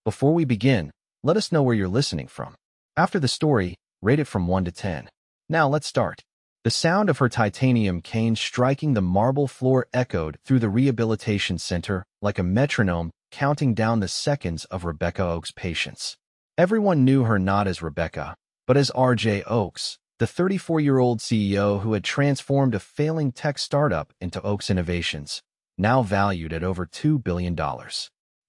Before we begin, let us know where you're listening from. After the story, rate it from 1 to 10. Now let's start. The sound of her titanium cane striking the marble floor echoed through the rehabilitation center like a metronome counting down the seconds of Rebecca Oaks' patience. Everyone knew her not as Rebecca, but as R.J. Oaks, the 34-year-old CEO who had transformed a failing tech startup into Oaks Innovations, now valued at over $2 billion.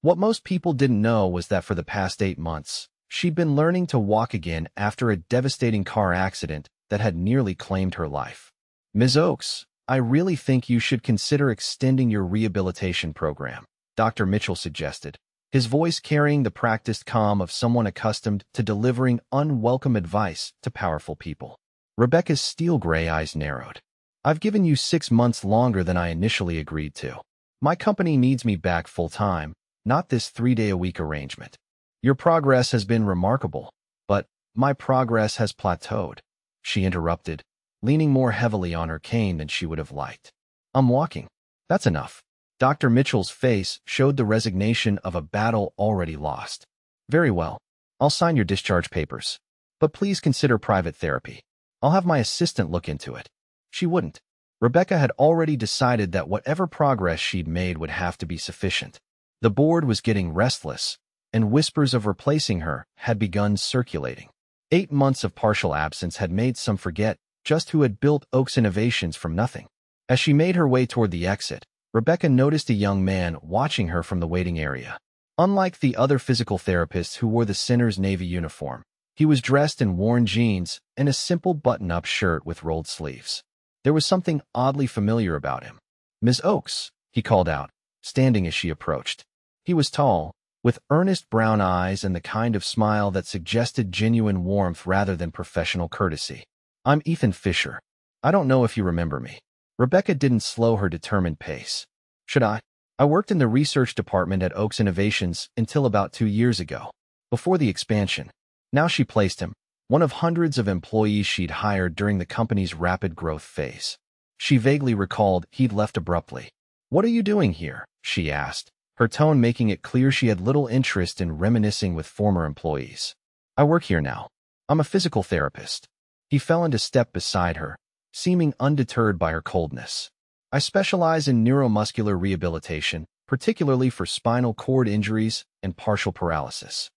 What most people didn't know was that for the past 8 months, she'd been learning to walk again after a devastating car accident that had nearly claimed her life. Ms. Oaks, I really think you should consider extending your rehabilitation program, Dr. Mitchell suggested, his voice carrying the practiced calm of someone accustomed to delivering unwelcome advice to powerful people. Rebecca's steel-gray eyes narrowed. I've given you 6 months longer than I initially agreed to. My company needs me back full-time, not this 3-day-a-week arrangement. Your progress has been remarkable, but my progress has plateaued, she interrupted, leaning more heavily on her cane than she would have liked. I'm walking. That's enough. Dr. Mitchell's face showed the resignation of a battle already lost. Very well. I'll sign your discharge papers. But please consider private therapy. I'll have my assistant look into it. She wouldn't. Rebecca had already decided that whatever progress she'd made would have to be sufficient. The board was getting restless, and whispers of replacing her had begun circulating. 8 months of partial absence had made some forget just who had built Oaks Innovations from nothing. As she made her way toward the exit, Rebecca noticed a young man watching her from the waiting area. Unlike the other physical therapists who wore the center's navy uniform, he was dressed in worn jeans and a simple button-up shirt with rolled sleeves. There was something oddly familiar about him. Ms. Oaks, he called out, standing as she approached. He was tall, with earnest brown eyes and the kind of smile that suggested genuine warmth rather than professional courtesy. I'm Ethan Fischer. I don't know if you remember me. Rebecca didn't slow her determined pace. Should I? I worked in the research department at Oaks Innovations until about 2 years ago, before the expansion. Now she placed him, one of hundreds of employees she'd hired during the company's rapid growth phase. She vaguely recalled he'd left abruptly. What are you doing here? She asked, her tone making it clear she had little interest in reminiscing with former employees. I work here now. I'm a physical therapist. He fell into step beside her, seeming undeterred by her coldness. I specialize in neuromuscular rehabilitation, particularly for spinal cord injuries and partial paralysis.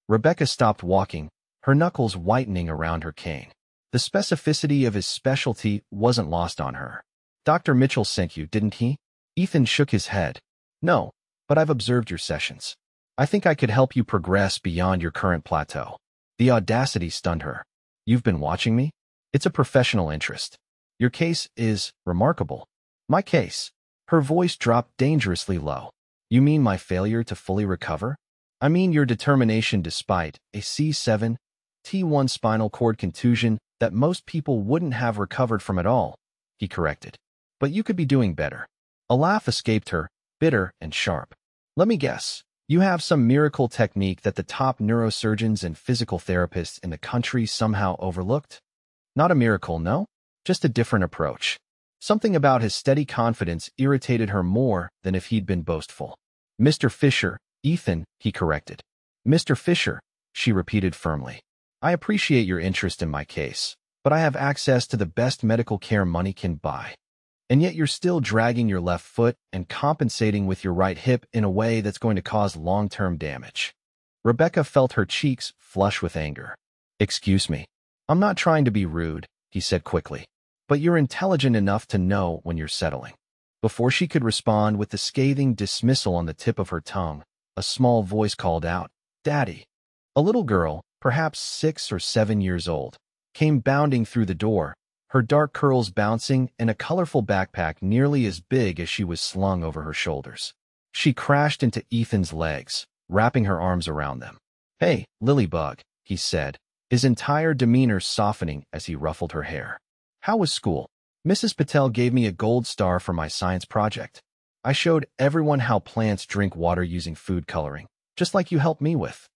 Rebecca stopped walking, her knuckles whitening around her cane. The specificity of his specialty wasn't lost on her. Dr. Mitchell sent you, didn't he? Ethan shook his head. No, but I've observed your sessions. I think I could help you progress beyond your current plateau. The audacity stunned her. You've been watching me? It's a professional interest. Your case is remarkable. My case. Her voice dropped dangerously low. You mean my failure to fully recover? I mean your determination despite a C7, T1 spinal cord contusion that most people wouldn't have recovered from at all, he corrected. But you could be doing better. A laugh escaped her, bitter and sharp. Let me guess. You have some miracle technique that the top neurosurgeons and physical therapists in the country somehow overlooked? Not a miracle, no? Just a different approach. Something about his steady confidence irritated her more than if he'd been boastful. Mr. Fischer, Ethan, he corrected. Mr. Fischer, she repeated firmly. I appreciate your interest in my case, but I have access to the best medical care money can buy. And yet you're still dragging your left foot and compensating with your right hip in a way that's going to cause long-term damage. Rebecca felt her cheeks flush with anger. Excuse me. I'm not trying to be rude, he said quickly, but you're intelligent enough to know when you're settling. Before she could respond with the scathing dismissal on the tip of her tongue, a small voice called out, Daddy. A little girl, perhaps 6 or 7 years old, came bounding through the door, her dark curls bouncing and a colorful backpack nearly as big as she was slung over her shoulders. She crashed into Ethan's legs, wrapping her arms around them. Hey, Lilybug, he said, his entire demeanor softening as he ruffled her hair. How was school? Mrs. Patel gave me a gold star for my science project. I showed everyone how plants drink water using food coloring, just like you helped me with.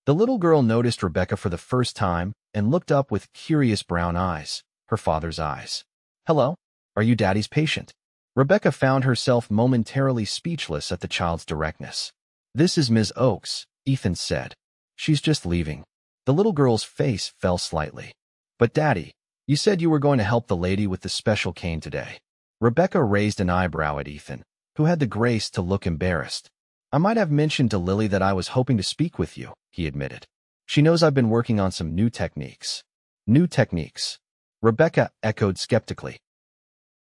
The little girl noticed Rebecca for the first time and looked up with curious brown eyes, her father's eyes. Hello? Are you Daddy's patient? Rebecca found herself momentarily speechless at the child's directness. This is Ms. Oaks, Ethan said. She's just leaving. The little girl's face fell slightly. But Daddy, you said you were going to help the lady with the special cane today. Rebecca raised an eyebrow at Ethan, who had the grace to look embarrassed. I might have mentioned to Lily that I was hoping to speak with you, he admitted. She knows I've been working on some new techniques. New techniques? Rebecca echoed skeptically.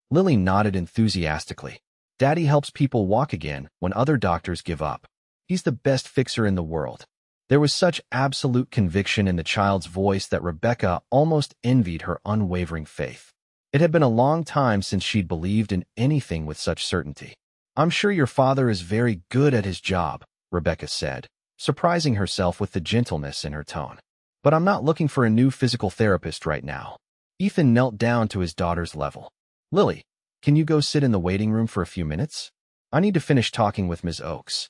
Lily nodded enthusiastically. Daddy helps people walk again when other doctors give up. He's the best fixer in the world. There was such absolute conviction in the child's voice that Rebecca almost envied her unwavering faith. It had been a long time since she'd believed in anything with such certainty. I'm sure your father is very good at his job, Rebecca said, surprising herself with the gentleness in her tone. But I'm not looking for a new physical therapist right now. Ethan knelt down to his daughter's level. Lily, can you go sit in the waiting room for a few minutes? I need to finish talking with Ms. Oakes.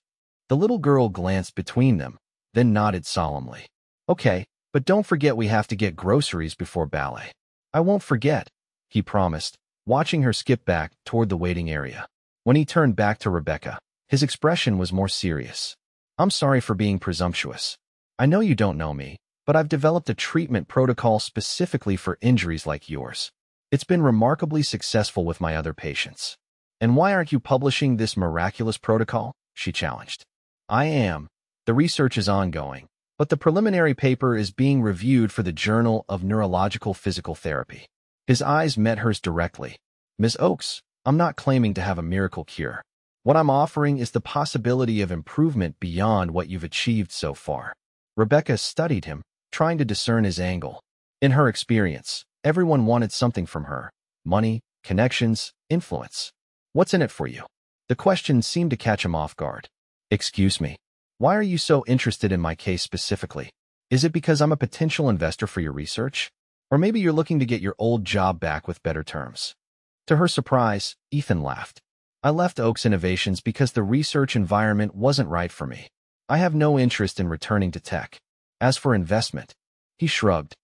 The little girl glanced between them, then nodded solemnly. Okay, but don't forget we have to get groceries before ballet. I won't forget, he promised, watching her skip back toward the waiting area. When he turned back to Rebecca, his expression was more serious. I'm sorry for being presumptuous. I know you don't know me, but I've developed a treatment protocol specifically for injuries like yours. It's been remarkably successful with my other patients. And why aren't you publishing this miraculous protocol? She challenged. I am. The research is ongoing, but the preliminary paper is being reviewed for the Journal of Neurological Physical Therapy. His eyes met hers directly. Ms. Oakes, I'm not claiming to have a miracle cure. What I'm offering is the possibility of improvement beyond what you've achieved so far. Rebecca studied him, trying to discern his angle. In her experience, everyone wanted something from her. Money, connections, influence. What's in it for you? The question seemed to catch him off guard. Excuse me. Why are you so interested in my case specifically? Is it because I'm a potential investor for your research? Or maybe you're looking to get your old job back with better terms? To her surprise, Ethan laughed. I left Oakes Innovations because the research environment wasn't right for me. I have no interest in returning to tech. As for investment, he shrugged.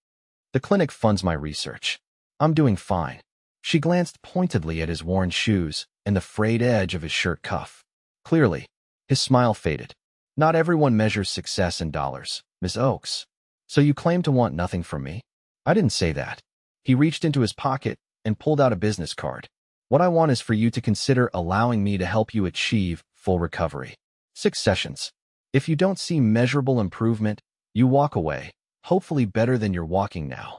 The clinic funds my research. I'm doing fine. She glanced pointedly at his worn shoes and the frayed edge of his shirt cuff. Clearly, his smile faded. Not everyone measures success in dollars, Ms. Oakes. So you claim to want nothing from me? I didn't say that. He reached into his pocket and pulled out a business card. What I want is for you to consider allowing me to help you achieve full recovery. 6 sessions. If you don't see measurable improvement, you walk away, hopefully better than you're walking now.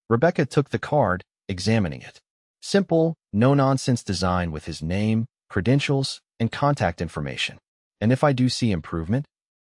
Rebecca took the card, examining it. Simple, no-nonsense design with his name, credentials, and contact information. And if I do see improvement,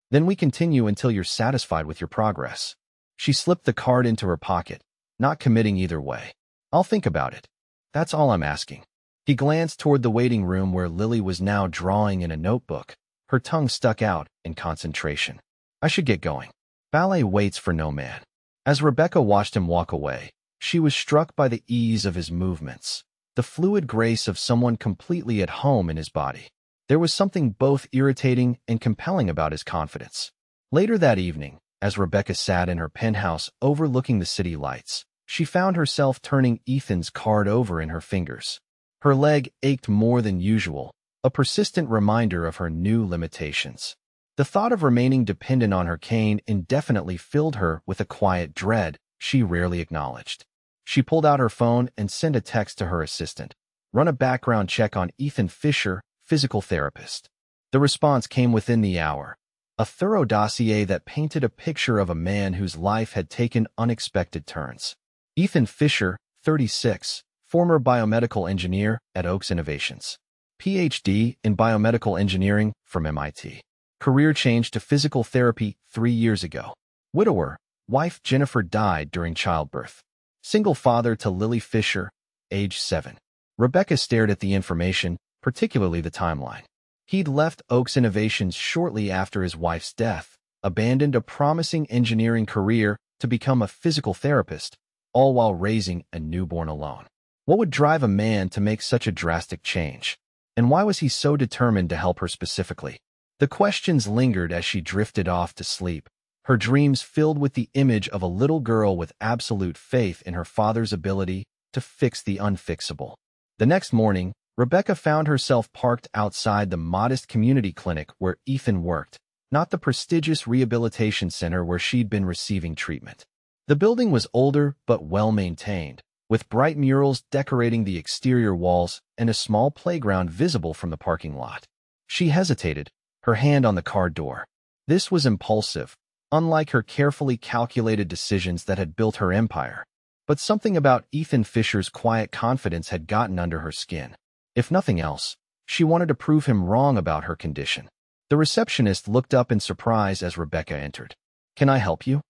then we continue until you're satisfied with your progress. She slipped the card into her pocket, not committing either way. I'll think about it. That's all I'm asking. He glanced toward the waiting room where Lily was now drawing in a notebook, her tongue stuck out in concentration. I should get going. Ballet waits for no man. As Rebecca watched him walk away, she was struck by the ease of his movements, the fluid grace of someone completely at home in his body. There was something both irritating and compelling about his confidence. Later that evening, as Rebecca sat in her penthouse overlooking the city lights, she found herself turning Ethan's card over in her fingers. Her leg ached more than usual, a persistent reminder of her new limitations. The thought of remaining dependent on her cane indefinitely filled her with a quiet dread she rarely acknowledged. She pulled out her phone and sent a text to her assistant. Run a background check on Ethan Fischer, physical therapist. The response came within the hour, a thorough dossier that painted a picture of a man whose life had taken unexpected turns. Ethan Fischer, 36, former biomedical engineer at Oakes Innovations. PhD in biomedical engineering from MIT. Career change to physical therapy 3 years ago. Widower, wife Jennifer died during childbirth. Single father to Lily Fischer, age 7. Rebecca stared at the information, particularly the timeline. He'd left Oakes Innovations shortly after his wife's death, abandoned a promising engineering career to become a physical therapist, all while raising a newborn alone. What would drive a man to make such a drastic change? And why was he so determined to help her specifically? The questions lingered as she drifted off to sleep, her dreams filled with the image of a little girl with absolute faith in her father's ability to fix the unfixable. The next morning, Rebecca found herself parked outside the modest community clinic where Ethan worked, not the prestigious rehabilitation center where she'd been receiving treatment. The building was older but well-maintained, with bright murals decorating the exterior walls and a small playground visible from the parking lot. She hesitated, her hand on the car door. This was impulsive, unlike her carefully calculated decisions that had built her empire. But something about Ethan Fischer's quiet confidence had gotten under her skin. If nothing else, she wanted to prove him wrong about her condition. The receptionist looked up in surprise as Rebecca entered. "Can I help you?"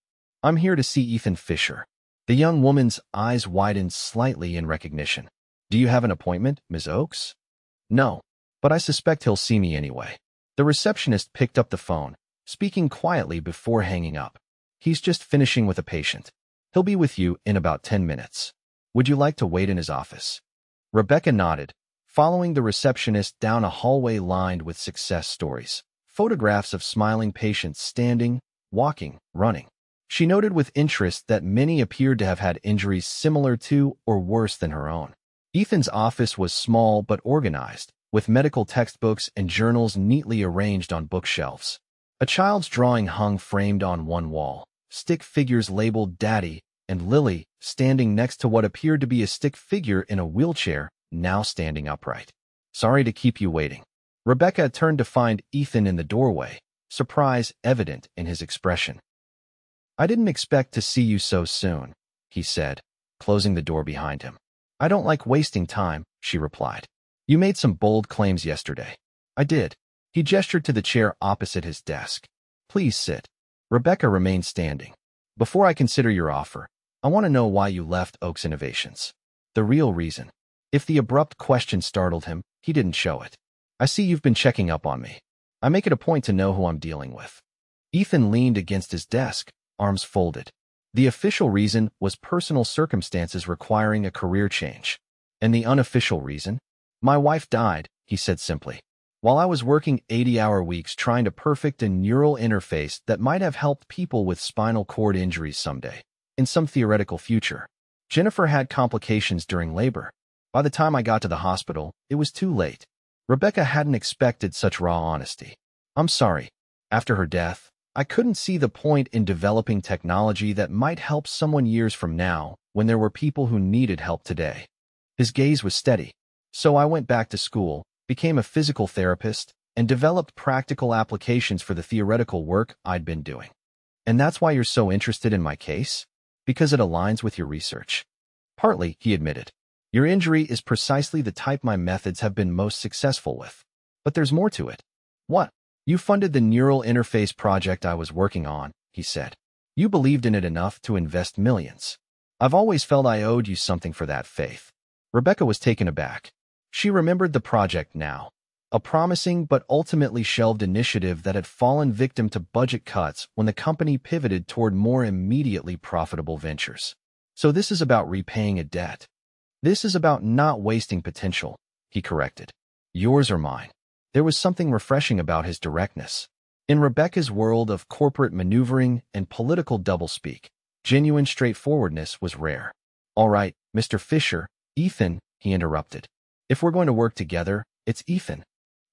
"I'm here to see Ethan Fischer." The young woman's eyes widened slightly in recognition. "Do you have an appointment, Ms. Oakes?" "No, but I suspect he'll see me anyway." The receptionist picked up the phone, speaking quietly before hanging up. "He's just finishing with a patient. He'll be with you in about 10 minutes. Would you like to wait in his office?" Rebecca nodded, following the receptionist down a hallway lined with success stories. Photographs of smiling patients standing, walking, running. She noted with interest that many appeared to have had injuries similar to or worse than her own. Ethan's office was small but organized, with medical textbooks and journals neatly arranged on bookshelves. A child's drawing hung framed on one wall, stick figures labeled Daddy and Lily standing next to what appeared to be a stick figure in a wheelchair, now standing upright. "Sorry to keep you waiting." Rebecca turned to find Ethan in the doorway, surprise evident in his expression. "I didn't expect to see you so soon," he said, closing the door behind him. "I don't like wasting time," she replied. "You made some bold claims yesterday." "I did." He gestured to the chair opposite his desk. "Please sit." Rebecca remained standing. "Before I consider your offer, I want to know why you left Oaks Innovations. The real reason." If the abrupt question startled him, he didn't show it. "I see you've been checking up on me. I make it a point to know who I'm dealing with." Ethan leaned against his desk, arms folded. The official reason was personal circumstances requiring a career change. And the unofficial reason? "My wife died," he said simply, "while I was working 80-hour weeks trying to perfect a neural interface that might have helped people with spinal cord injuries someday, in some theoretical future. Jennifer had complications during labor. By the time I got to the hospital, it was too late." Rebecca hadn't expected such raw honesty. "I'm sorry. After her death, I couldn't see the point in developing technology that might help someone years from now when there were people who needed help today." His gaze was steady. "So I went back to school, became a physical therapist, and developed practical applications for the theoretical work I'd been doing." "And that's why you're so interested in my case? Because it aligns with your research?" "Partly," he admitted. "Your injury is precisely the type my methods have been most successful with. But there's more to it." "What?" "You funded the neural interface project I was working on," he said. "You believed in it enough to invest millions. I've always felt I owed you something for that faith." Rebecca was taken aback. She remembered the project now. A promising but ultimately shelved initiative that had fallen victim to budget cuts when the company pivoted toward more immediately profitable ventures. "So this is about repaying a debt." "This is about not wasting potential," he corrected. "Yours or mine." There was something refreshing about his directness. In Rebecca's world of corporate maneuvering and political doublespeak, genuine straightforwardness was rare. "All right, Mr. Fischer." "Ethan," he interrupted. "If we're going to work together, it's Ethan."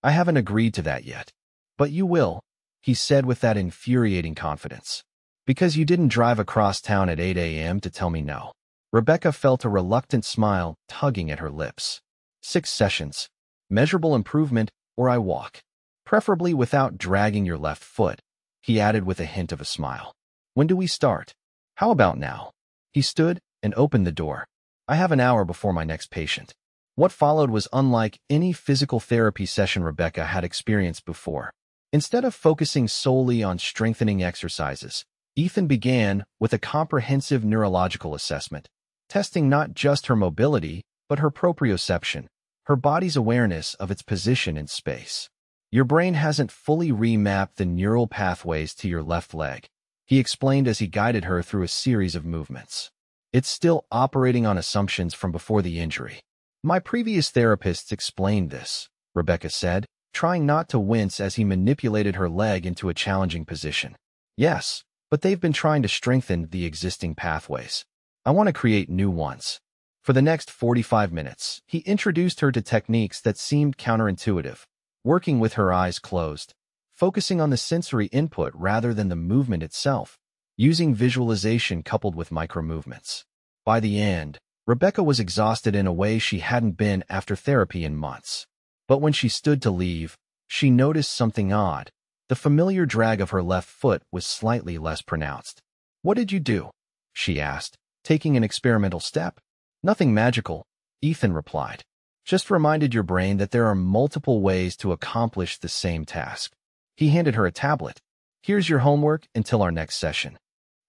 "I haven't agreed to that yet." "But you will," he said with that infuriating confidence. "Because you didn't drive across town at 8 a.m. to tell me no." Rebecca felt a reluctant smile tugging at her lips. 6 sessions. Measurable improvement, or I walk. Preferably without dragging your left foot, he added with a hint of a smile. "When do we start?" "How about now?" He stood and opened the door. "I have an hour before my next patient." What followed was unlike any physical therapy session Rebecca had experienced before. Instead of focusing solely on strengthening exercises, Ethan began with a comprehensive neurological assessment, testing not just her mobility, but her proprioception, her body's awareness of its position in space. "Your brain hasn't fully remapped the neural pathways to your left leg," he explained as he guided her through a series of movements. "It's still operating on assumptions from before the injury." "My previous therapists explained this," Rebecca said, trying not to wince as he manipulated her leg into a challenging position. "Yes, but they've been trying to strengthen the existing pathways. I want to create new ones." For the next 45 minutes, he introduced her to techniques that seemed counterintuitive, working with her eyes closed, focusing on the sensory input rather than the movement itself, using visualization coupled with micro-movements. By the end, Rebecca was exhausted in a way she hadn't been after therapy in months. But when she stood to leave, she noticed something odd. The familiar drag of her left foot was slightly less pronounced. "What did you do?" she asked, taking an experimental step. "Nothing magical," Ethan replied. "Just reminded your brain that there are multiple ways to accomplish the same task." He handed her a tablet. "Here's your homework until our next session."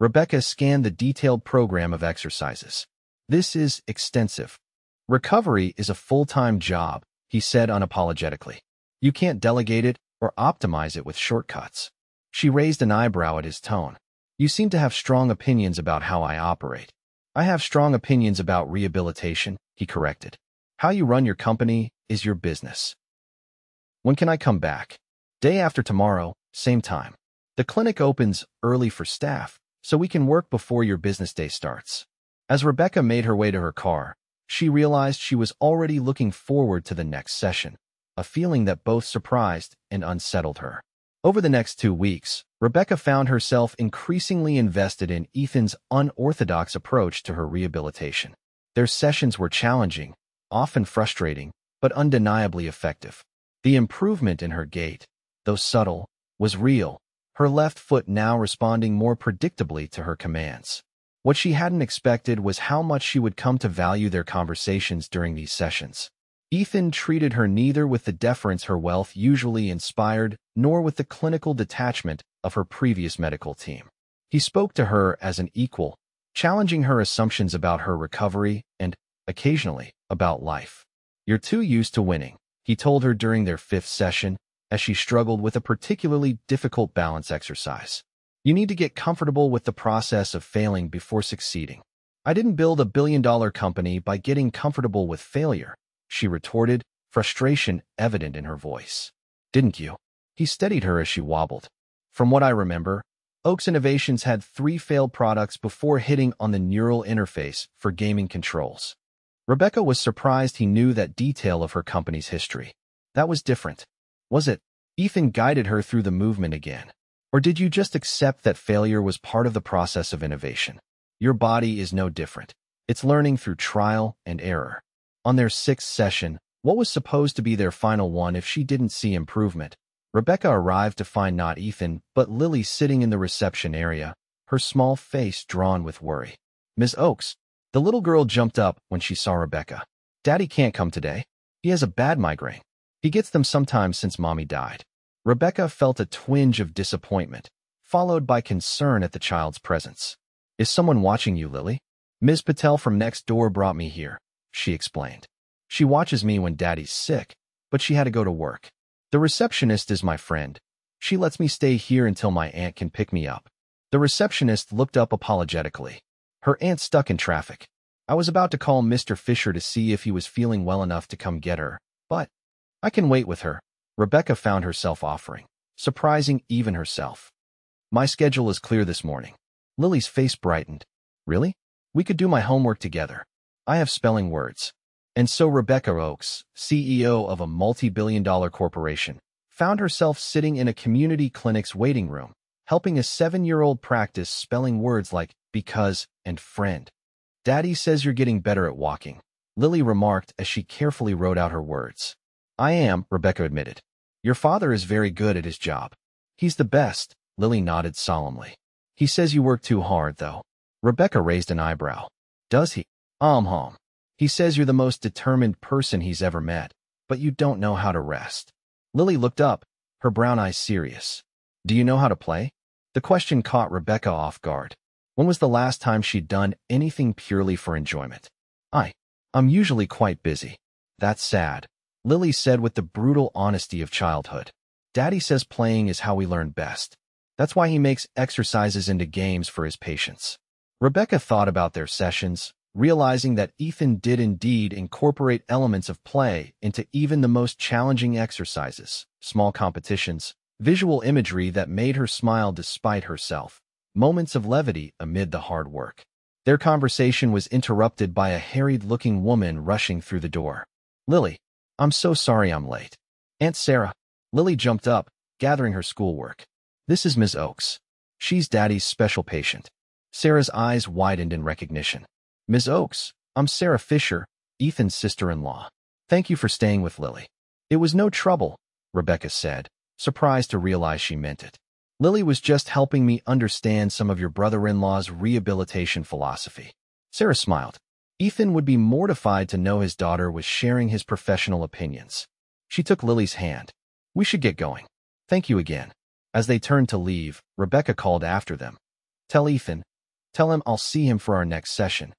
Rebecca scanned the detailed program of exercises. "This is extensive. Recovery is a full-time job," he said unapologetically. "You can't delegate it or optimize it with shortcuts." She raised an eyebrow at his tone. "You seem to have strong opinions about how I operate." "I have strong opinions about rehabilitation," he corrected. "How you run your company is your business." "When can I come back?" "Day after tomorrow, same time. The clinic opens early for staff, so we can work before your business day starts." As Rebecca made her way to her car, she realized she was already looking forward to the next session, a feeling that both surprised and unsettled her. Over the next 2 weeks, Rebecca found herself increasingly invested in Ethan's unorthodox approach to her rehabilitation. Their sessions were challenging, often frustrating, but undeniably effective. The improvement in her gait, though subtle, was real, her left foot now responding more predictably to her commands. What she hadn't expected was how much she would come to value their conversations during these sessions. Ethan treated her neither with the deference her wealth usually inspired, nor with the clinical detachment of her previous medical team. He spoke to her as an equal, challenging her assumptions about her recovery and, occasionally, about life. "You're too used to winning," he told her during their 5th session, as she struggled with a particularly difficult balance exercise. "You need to get comfortable with the process of failing before succeeding." "I didn't build a billion-dollar company by getting comfortable with failure," she retorted, frustration evident in her voice. "Didn't you?" He steadied her as she wobbled. "From what I remember, Oaks Innovations had 3 failed products before hitting on the neural interface for gaming controls." Rebecca was surprised he knew that detail of her company's history. "That was different, was it?" Ethan guided her through the movement again. "Or did you just accept that failure was part of the process of innovation? Your body is no different. It's learning through trial and error." On their 6th session, what was supposed to be their final one if she didn't see improvement, Rebecca arrived to find not Ethan, but Lily sitting in the reception area, her small face drawn with worry. "Ms. Oaks." The little girl jumped up when she saw Rebecca. "Daddy can't come today. He has a bad migraine. He gets them sometimes since Mommy died." Rebecca felt a twinge of disappointment, followed by concern at the child's presence. "Is someone watching you, Lily?" "Ms. Patel from next door brought me here," she explained. "She watches me when Daddy's sick, but she had to go to work. The receptionist is my friend. She lets me stay here until my aunt can pick me up." The receptionist looked up apologetically. Her aunt's stuck in traffic. "I was about to call Mr. Fischer to see if he was feeling well enough to come get her, but I can wait with her," Rebecca found herself offering, surprising even herself. "My schedule is clear this morning." Lily's face brightened. "Really? We could do my homework together. I have spelling words." And so Rebecca Oaks, CEO of a multi-billion-dollar corporation, found herself sitting in a community clinic's waiting room, helping a 7-year-old practice spelling words like because and friend. "Daddy says you're getting better at walking," Lily remarked as she carefully wrote out her words. "I am," Rebecca admitted. "Your father is very good at his job." "He's the best," Lily nodded solemnly. "He says you work too hard, though." Rebecca raised an eyebrow. "Does he?" Hum. "He says you're the most determined person he's ever met, but you don't know how to rest." Lily looked up, her brown eyes serious. "Do you know how to play?" The question caught Rebecca off guard. When was the last time she'd done anything purely for enjoyment? I'm usually quite busy." "That's sad," Lily said with the brutal honesty of childhood. "Daddy says playing is how we learn best. That's why he makes exercises into games for his patients." Rebecca thought about their sessions, realizing that Ethan did indeed incorporate elements of play into even the most challenging exercises, small competitions, visual imagery that made her smile despite herself, moments of levity amid the hard work. Their conversation was interrupted by a harried-looking woman rushing through the door. "Lily, I'm so sorry I'm late." "Aunt Sarah." Lily jumped up, gathering her schoolwork. "This is Ms. Oakes. She's Daddy's special patient." Sarah's eyes widened in recognition. "Ms. Oakes, I'm Sarah Fischer, Ethan's sister-in-law. Thank you for staying with Lily." "It was no trouble," Rebecca said, surprised to realize she meant it. "Lily was just helping me understand some of your brother-in-law's rehabilitation philosophy." Sarah smiled. Ethan would be mortified to know his daughter was sharing his professional opinions. She took Lily's hand. "We should get going. Thank you again." As they turned to leave, Rebecca called after them. Tell him I'll see him for our next session."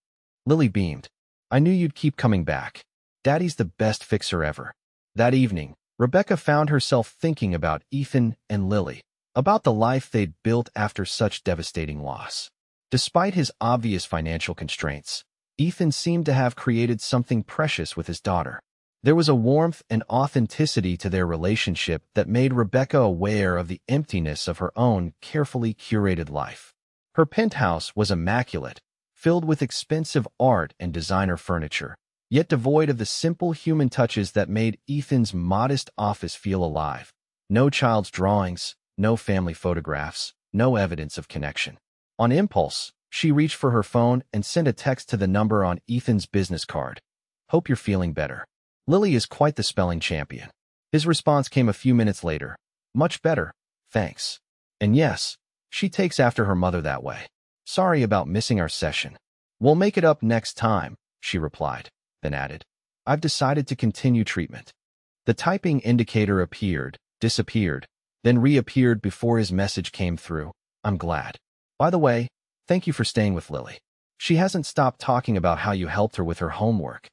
Lily beamed. "I knew you'd keep coming back. Daddy's the best fixer ever." That evening, Rebecca found herself thinking about Ethan and Lily, about the life they'd built after such devastating loss. Despite his obvious financial constraints, Ethan seemed to have created something precious with his daughter. There was a warmth and authenticity to their relationship that made Rebecca aware of the emptiness of her own carefully curated life. Her penthouse was immaculate, filled with expensive art and designer furniture, yet devoid of the simple human touches that made Ethan's modest office feel alive. No child's drawings, no family photographs, no evidence of connection. On impulse, she reached for her phone and sent a text to the number on Ethan's business card. "Hope you're feeling better. Lily is quite the spelling champion." His response came a few minutes later. "Much better, thanks. And yes, she takes after her mother that way. Sorry about missing our session. We'll make it up next time," she replied, then added, "I've decided to continue treatment." The typing indicator disappeared, then reappeared before his message came through. "I'm glad. By the way, thank you for staying with Lily. She hasn't stopped talking about how you helped her with her homework."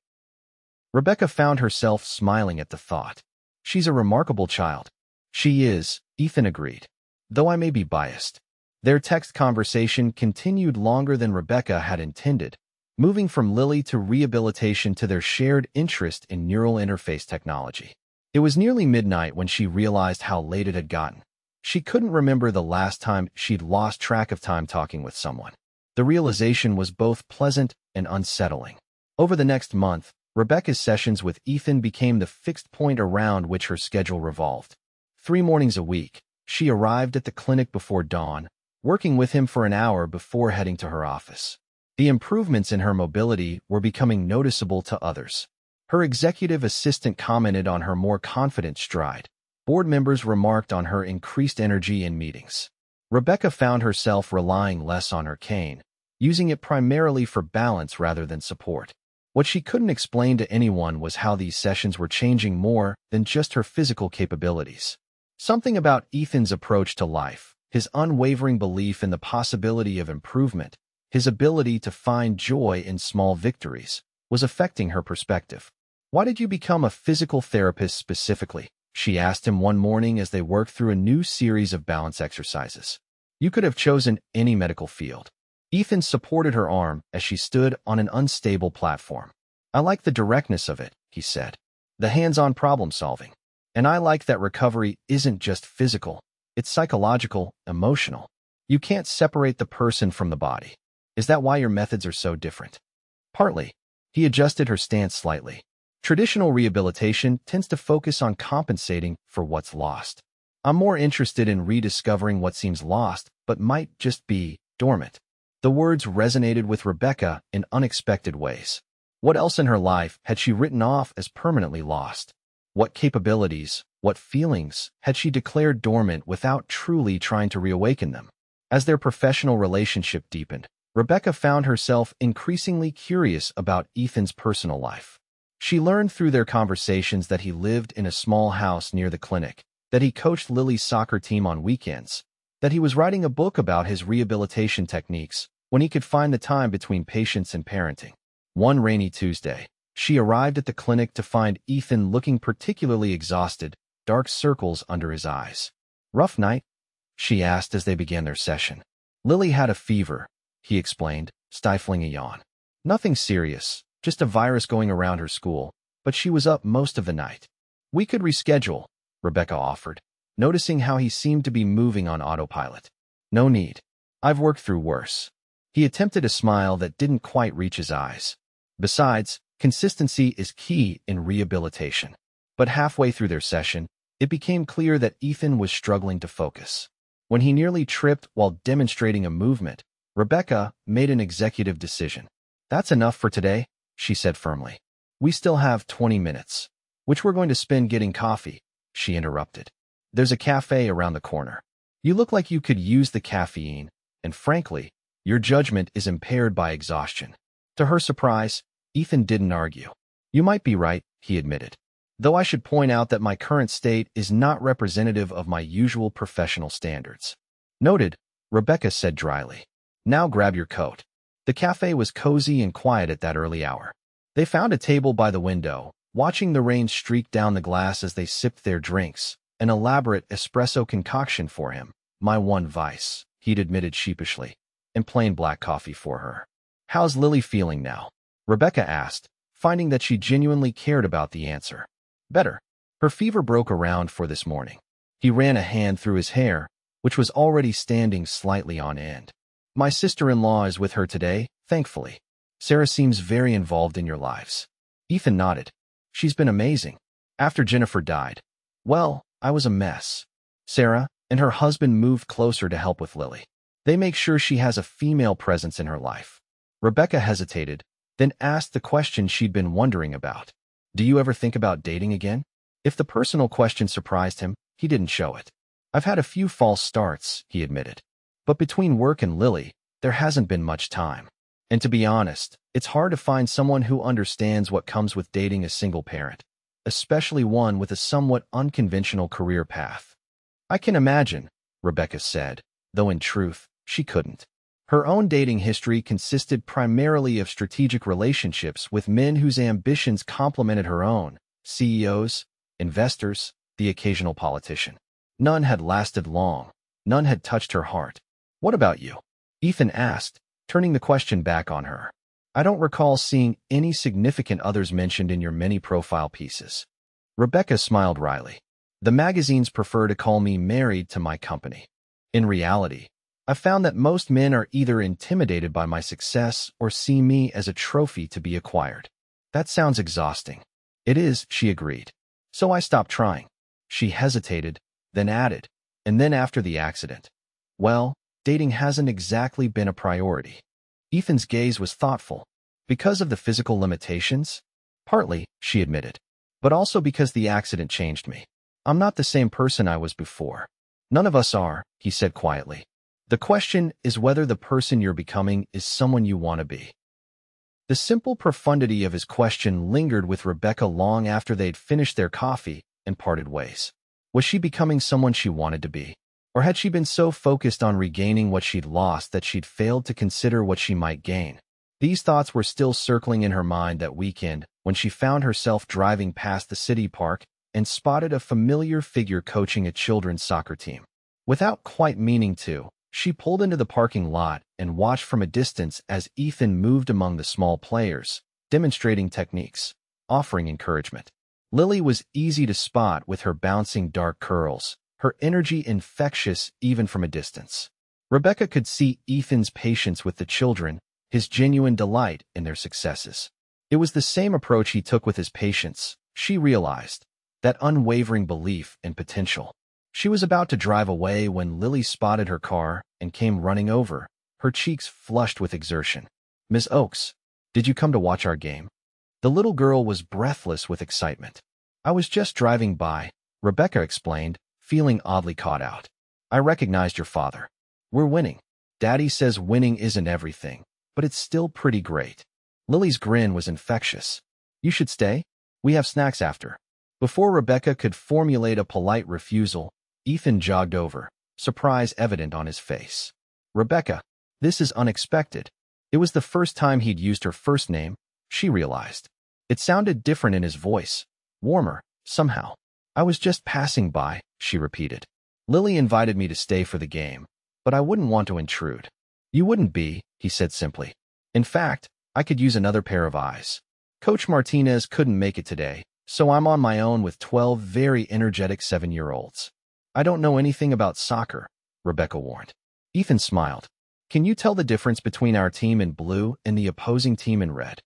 Rebecca found herself smiling at the thought. "She's a remarkable child." "She is," Ethan agreed, "though I may be biased." Their text conversation continued longer than Rebecca had intended, moving from Lily to rehabilitation to their shared interest in neural interface technology. It was nearly midnight when she realized how late it had gotten. She couldn't remember the last time she'd lost track of time talking with someone. The realization was both pleasant and unsettling. Over the next month, Rebecca's sessions with Ethan became the fixed point around which her schedule revolved. 3 mornings a week, she arrived at the clinic before dawn, working with him for an hour before heading to her office. The improvements in her mobility were becoming noticeable to others. Her executive assistant commented on her more confident stride. Board members remarked on her increased energy in meetings. Rebecca found herself relying less on her cane, using it primarily for balance rather than support. What she couldn't explain to anyone was how these sessions were changing more than just her physical capabilities. Something about Ethan's approach to life, his unwavering belief in the possibility of improvement, his ability to find joy in small victories, was affecting her perspective. "Why did you become a physical therapist specifically?" she asked him one morning as they worked through a new series of balance exercises. "You could have chosen any medical field." Ethan supported her arm as she stood on an unstable platform. "I like the directness of it," he said. "The hands-on problem-solving. And I like that recovery isn't just physical, it's psychological, emotional. You can't separate the person from the body. Is that why your methods are so different?" "Partly." He adjusted her stance slightly. "Traditional rehabilitation tends to focus on compensating for what's lost. I'm more interested in rediscovering what seems lost but might just be dormant." The words resonated with Rebecca in unexpected ways. What else in her life had she written off as permanently lost? What capabilities, what feelings had she declared dormant without truly trying to reawaken them? As their professional relationship deepened, Rebecca found herself increasingly curious about Ethan's personal life. She learned through their conversations that he lived in a small house near the clinic, that he coached Lily's soccer team on weekends, that he was writing a book about his rehabilitation techniques when he could find the time between patients and parenting. One rainy Tuesday, she arrived at the clinic to find Ethan looking particularly exhausted, dark circles under his eyes. "Rough night?" she asked as they began their session. "Lily had a fever," he explained, stifling a yawn. "Nothing serious, just a virus going around her school, but she was up most of the night." "We could reschedule," Rebecca offered, noticing how he seemed to be moving on autopilot. "No need. I've worked through worse." He attempted a smile that didn't quite reach his eyes. Besides, consistency is key in rehabilitation. But halfway through their session, It became clear that Ethan was struggling to focus. When he nearly tripped while demonstrating a movement, Rebecca made an executive decision. "That's enough for today," she said firmly. "We still have 20 minutes, which we're going to spend getting coffee," she interrupted. "There's a cafe around the corner. You look like you could use the caffeine, and frankly, your judgment is impaired by exhaustion." To her surprise, Ethan didn't argue. "You might be right," he admitted, "though I should point out that my current state is not representative of my usual professional standards." "Noted," Rebecca said dryly. "Now grab your coat." The cafe was cozy and quiet at that early hour. They found a table by the window, watching the rain streak down the glass as they sipped their drinks, an elaborate espresso concoction for him. "My one vice," he'd admitted sheepishly, "and plain black coffee for her." "How's Lily feeling now?" Rebecca asked, finding that she genuinely cared about the answer. "Better. Her fever broke around for this morning." He ran a hand through his hair, which was already standing slightly on end. "My sister-in-law is with her today, thankfully. Sarah seems very involved in your lives." Ethan nodded. "She's been amazing. After Jennifer died, well, I was a mess. Sarah and her husband moved closer to help with Lily. They make sure she has a female presence in her life." Rebecca hesitated, then asked the question she'd been wondering about. "Do you ever think about dating again?" If the personal question surprised him, he didn't show it. "I've had a few false starts," he admitted. "But between work and Lily, there hasn't been much time. And to be honest, it's hard to find someone who understands what comes with dating a single parent, especially one with a somewhat unconventional career path." "I can imagine," Rebecca said, though in truth, she couldn't. Her own dating history consisted primarily of strategic relationships with men whose ambitions complemented her own: CEOs, investors, the occasional politician. None had lasted long. None had touched her heart. "What about you?" Ethan asked, turning the question back on her. "I don't recall seeing any significant others mentioned in your many profile pieces." Rebecca smiled wryly. "The magazines prefer to call me married to my company. In reality, I've found that most men are either intimidated by my success or see me as a trophy to be acquired." "That sounds exhausting." "It is," she agreed. "So I stopped trying." She hesitated, then added, "And then after the accident, well, dating hasn't exactly been a priority." Ethan's gaze was thoughtful. "Because of the physical limitations?" "Partly," she admitted, "but also because the accident changed me. I'm not the same person I was before." "None of us are," he said quietly. "The question is whether the person you're becoming is someone you want to be." The simple profundity of his question lingered with Rebecca long after they'd finished their coffee and parted ways. Was she becoming someone she wanted to be? Or had she been so focused on regaining what she'd lost that she'd failed to consider what she might gain? These thoughts were still circling in her mind that weekend when she found herself driving past the city park and spotted a familiar figure coaching a children's soccer team. Without quite meaning to, she pulled into the parking lot and watched from a distance as Ethan moved among the small players, demonstrating techniques, offering encouragement. Lily was easy to spot with her bouncing dark curls, her energy infectious even from a distance. Rebecca could see Ethan's patience with the children, his genuine delight in their successes. It was the same approach he took with his patients, she realized, that unwavering belief in potential. She was about to drive away when Lily spotted her car and came running over, her cheeks flushed with exertion. "Miss Oakes, did you come to watch our game?" The little girl was breathless with excitement. "I was just driving by," Rebecca explained, feeling oddly caught out. "I recognized your father. We're winning. Daddy says winning isn't everything, but it's still pretty great." Lily's grin was infectious. "You should stay? We have snacks after." Before Rebecca could formulate a polite refusal, Ethan jogged over, surprise evident on his face. "Rebecca, this is unexpected." It was the first time he'd used her first name, she realized. It sounded different in his voice, warmer, somehow. "I was just passing by," she repeated. "Lily invited me to stay for the game, but I wouldn't want to intrude." "You wouldn't be," he said simply. "In fact, I could use another pair of eyes. Coach Martinez couldn't make it today, so I'm on my own with 12 very energetic 7-year-olds. "I don't know anything about soccer," Rebecca warned. Ethan smiled. "Can you tell the difference between our team in blue and the opposing team in red?"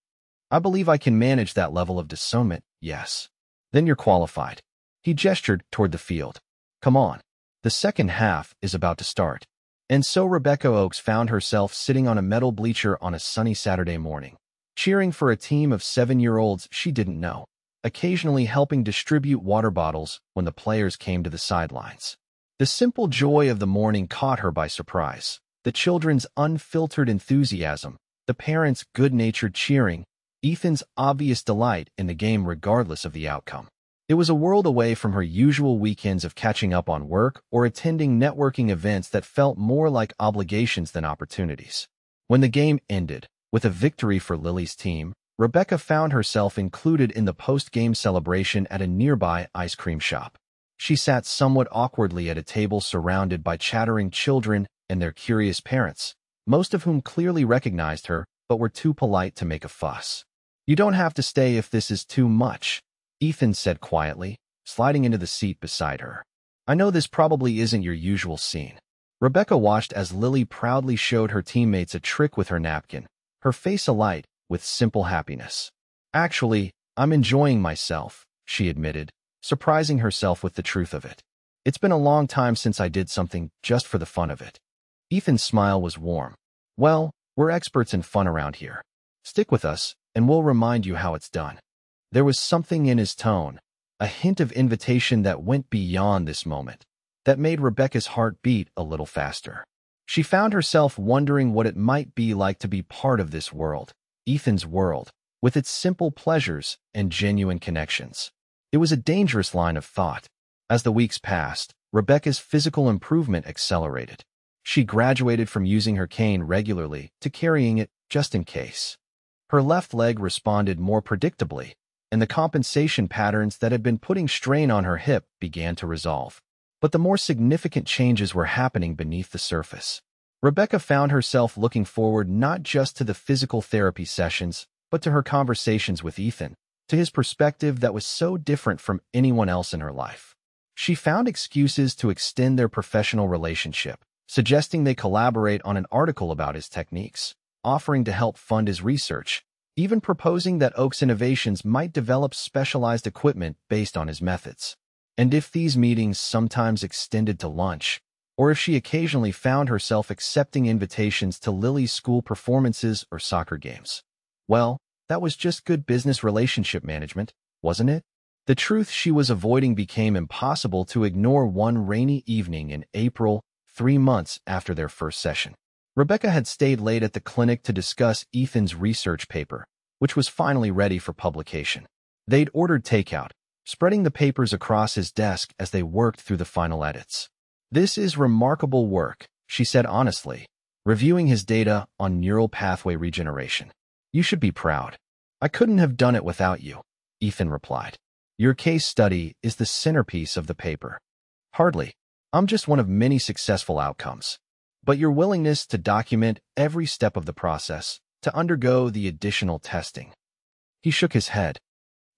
"I believe I can manage that level of discernment, yes." "Then you're qualified." He gestured toward the field. Come on. The second half is about to start. And so Rebecca Oakes found herself sitting on a metal bleacher on a sunny Saturday morning, cheering for a team of 7-year-olds she didn't know, occasionally helping distribute water bottles when the players came to the sidelines. The simple joy of the morning caught her by surprise. The children's unfiltered enthusiasm, the parents' good-natured cheering, Ethan's obvious delight in the game regardless of the outcome. It was a world away from her usual weekends of catching up on work or attending networking events that felt more like obligations than opportunities. When the game ended, with a victory for Lily's team, Rebecca found herself included in the post-game celebration at a nearby ice cream shop. She sat somewhat awkwardly at a table surrounded by chattering children and their curious parents, most of whom clearly recognized her but were too polite to make a fuss. You don't have to stay if this is too much, Ethan said quietly, sliding into the seat beside her. I know this probably isn't your usual scene. Rebecca watched as Lily proudly showed her teammates a trick with her napkin, her face alight with simple happiness. Actually, I'm enjoying myself, she admitted, surprising herself with the truth of it. It's been a long time since I did something just for the fun of it. Ethan's smile was warm. Well, we're experts in fun around here. Stick with us, and we'll remind you how it's done. There was something in his tone, a hint of invitation that went beyond this moment, that made Rebecca's heart beat a little faster. She found herself wondering what it might be like to be part of this world, Ethan's world, with its simple pleasures and genuine connections. It was a dangerous line of thought. As the weeks passed, Rebecca's physical improvement accelerated. She graduated from using her cane regularly to carrying it just in case. Her left leg responded more predictably, and the compensation patterns that had been putting strain on her hip began to resolve. But the more significant changes were happening beneath the surface. Rebecca found herself looking forward not just to the physical therapy sessions, but to her conversations with Ethan, to his perspective that was so different from anyone else in her life. She found excuses to extend their professional relationship, suggesting they collaborate on an article about his techniques, offering to help fund his research, even proposing that Oakes Innovations might develop specialized equipment based on his methods. And if these meetings sometimes extended to lunch, or if she occasionally found herself accepting invitations to Lily's school performances or soccer games, well, that was just good business relationship management, wasn't it? The truth she was avoiding became impossible to ignore one rainy evening in April, 3 months after their first session. Rebecca had stayed late at the clinic to discuss Ethan's research paper, which was finally ready for publication. They'd ordered takeout, spreading the papers across his desk as they worked through the final edits. This is remarkable work, she said honestly, reviewing his data on neural pathway regeneration. You should be proud. I couldn't have done it without you, Ethan replied. Your case study is the centerpiece of the paper. Hardly. I'm just one of many successful outcomes. But your willingness to document every step of the process, to undergo the additional testing. He shook his head.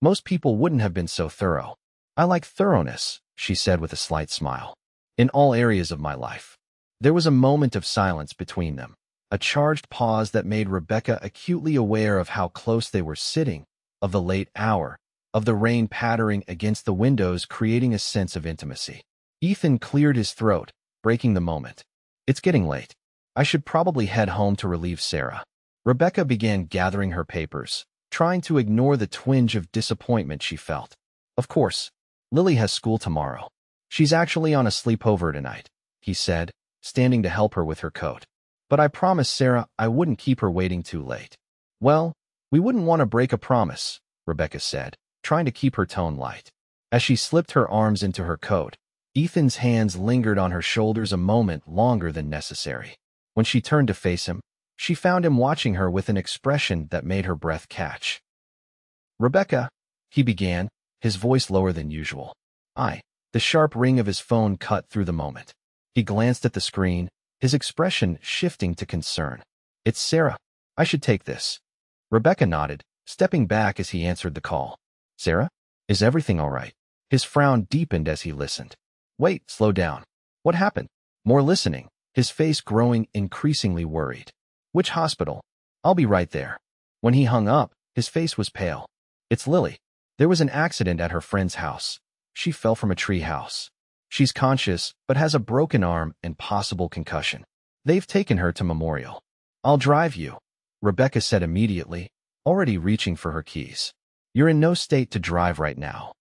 Most people wouldn't have been so thorough. I like thoroughness, she said with a slight smile. In all areas of my life. There was a moment of silence between them, a charged pause that made Rebecca acutely aware of how close they were sitting, of the late hour, of the rain pattering against the windows creating a sense of intimacy. Ethan cleared his throat, breaking the moment. It's getting late. I should probably head home to relieve Sarah. Rebecca began gathering her papers, trying to ignore the twinge of disappointment she felt. Of course, Lily has school tomorrow. She's actually on a sleepover tonight, he said, standing to help her with her coat. But I promised Sarah I wouldn't keep her waiting too late. Well, we wouldn't want to break a promise, Rebecca said, trying to keep her tone light. As she slipped her arms into her coat, Ethan's hands lingered on her shoulders a moment longer than necessary. When she turned to face him, she found him watching her with an expression that made her breath catch. Rebecca, he began, his voice lower than usual. The sharp ring of his phone cut through the moment. He glanced at the screen, his expression shifting to concern. It's Sarah. I should take this. Rebecca nodded, stepping back as he answered the call. Sarah? Is everything all right? His frown deepened as he listened. Wait, slow down. What happened? More listening, his face growing increasingly worried. Which hospital? I'll be right there. When he hung up, his face was pale. It's Lily. There was an accident at her friend's house. She fell from a treehouse. She's conscious, but has a broken arm and possible concussion. They've taken her to Memorial. I'll drive you, Rebecca said immediately, already reaching for her keys. You're in no state to drive right now.